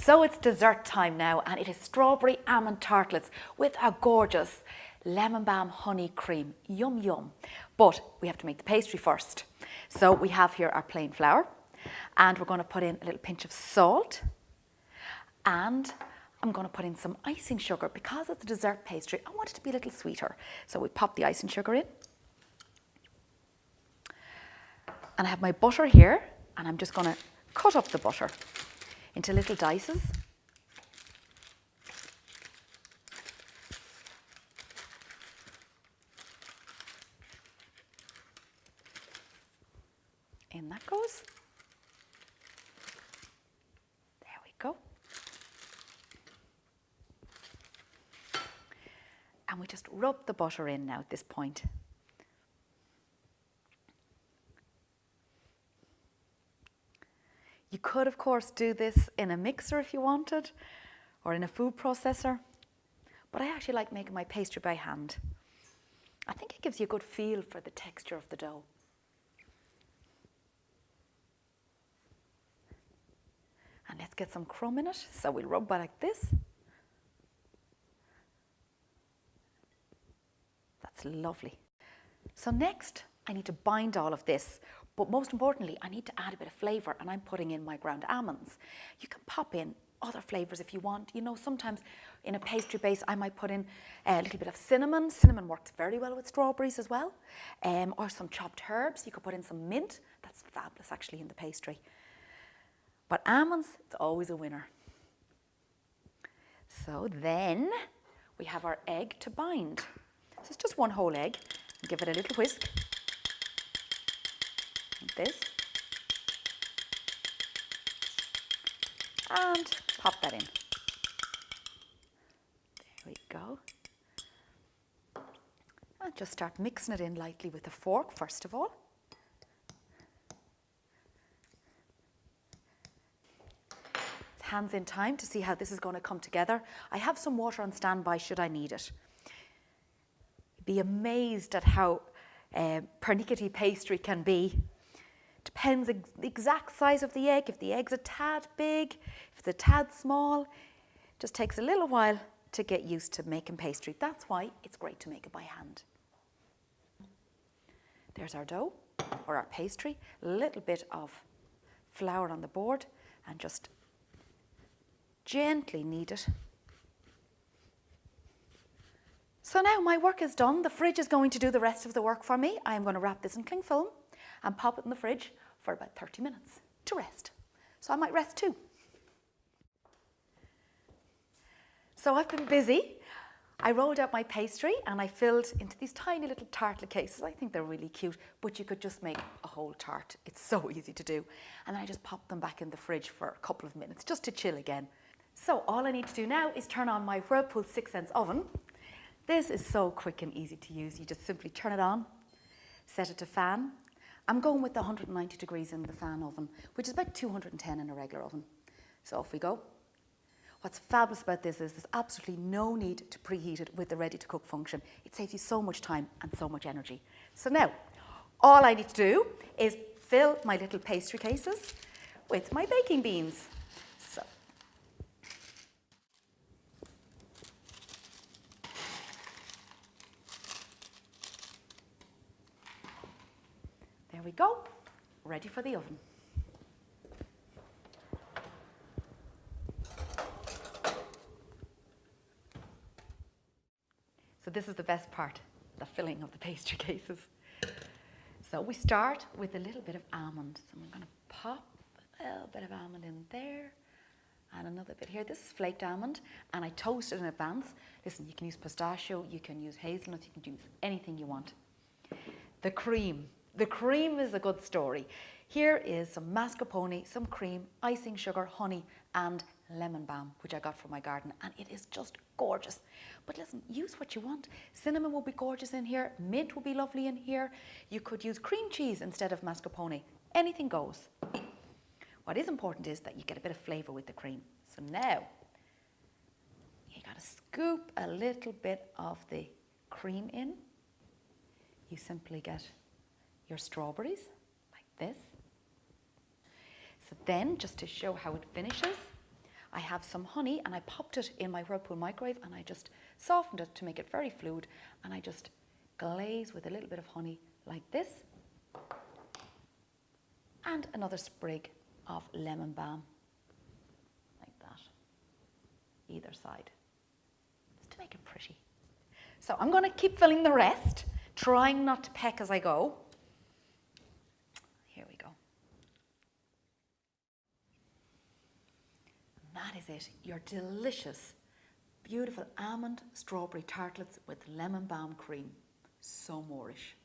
So it's dessert time now, and it is strawberry almond tartlets with a gorgeous lemon balm honey cream. Yum, yum. But we have to make the pastry first. So we have here our plain flour, and we're going to put in a little pinch of salt, and I'm going to put in some icing sugar. Because it's a dessert pastry, I want it to be a little sweeter. So we pop the icing sugar in. And I have my butter here, and I'm just going to cut up the butter into little dices. In that goes. There we go. And we just rub the butter in now at this point. You could, of course, do this in a mixer if you wanted, or in a food processor, but I actually like making my pastry by hand. I think it gives you a good feel for the texture of the dough. And let's get some crumb in it, so we'll rub it like this. That's lovely. So next, I need to bind all of this. But most importantly, I need to add a bit of flavour, and I'm putting in my ground almonds. You can pop in other flavours if you want. You know, sometimes in a pastry base, I might put in a little bit of cinnamon. Cinnamon works very well with strawberries as well. Or some chopped herbs. You could put in some mint. That's fabulous, actually, in the pastry. But almonds, it's always a winner. So then we have our egg to bind. So it's just one whole egg. Give it a little whisk. Like this, and pop that in. There we go. And just start mixing it in lightly with a fork first of all. It's hands in time to see how this is going to come together. I have some water on standby should I need it. Be amazed at how pernickety pastry can be. Depends the exact size of the egg. If the egg's a tad big, if it's a tad small, it just takes a little while to get used to making pastry. That's why it's great to make it by hand. There's our dough, or our pastry. A little bit of flour on the board, and just gently knead it. So now my work is done. The fridge is going to do the rest of the work for me. I'm going to wrap this in cling film and pop it in the fridge for about 30 minutes to rest. So I might rest too. So I've been busy. I rolled out my pastry and I filled into these tiny little tartlet cases. I think they're really cute, but you could just make a whole tart. It's so easy to do. And then I just popped them back in the fridge for a couple of minutes just to chill again. So all I need to do now is turn on my Whirlpool 6-sense oven. This is so quick and easy to use. You just simply turn it on, set it to fan. I'm going with the 190 degrees in the fan oven, which is about 210 in a regular oven. So off we go. What's fabulous about this is there's absolutely no need to preheat it with the ready to cook function. It saves you so much time and so much energy. So now, all I need to do is fill my little pastry cases with my baking beans. So, there we go, ready for the oven. So this is the best part, the filling of the pastry cases. So we start with a little bit of almond. So I'm going to pop a little bit of almond in there and another bit here. This is flaked almond and I toast it in advance. Listen, you can use pistachio, you can use hazelnuts, you can use anything you want. The cream. The cream is a good story. Here is some mascarpone, some cream, icing sugar, honey, and lemon balm, which I got from my garden, and it is just gorgeous. But listen, use what you want. Cinnamon will be gorgeous in here. Mint will be lovely in here. You could use cream cheese instead of mascarpone. Anything goes. What is important is that you get a bit of flavour with the cream. So now, you got to scoop a little bit of the cream in. You simply get your strawberries like this. So then, just to show how it finishes, I have some honey and I popped it in my Whirlpool microwave and I just softened it to make it very fluid, and I just glaze with a little bit of honey like this, and another sprig of lemon balm like that, either side, just to make it pretty. So I'm going to keep filling the rest, trying not to peck as I go. Here we go. And that is it, your delicious, beautiful almond strawberry tartlets with lemon balm cream. So Moorish.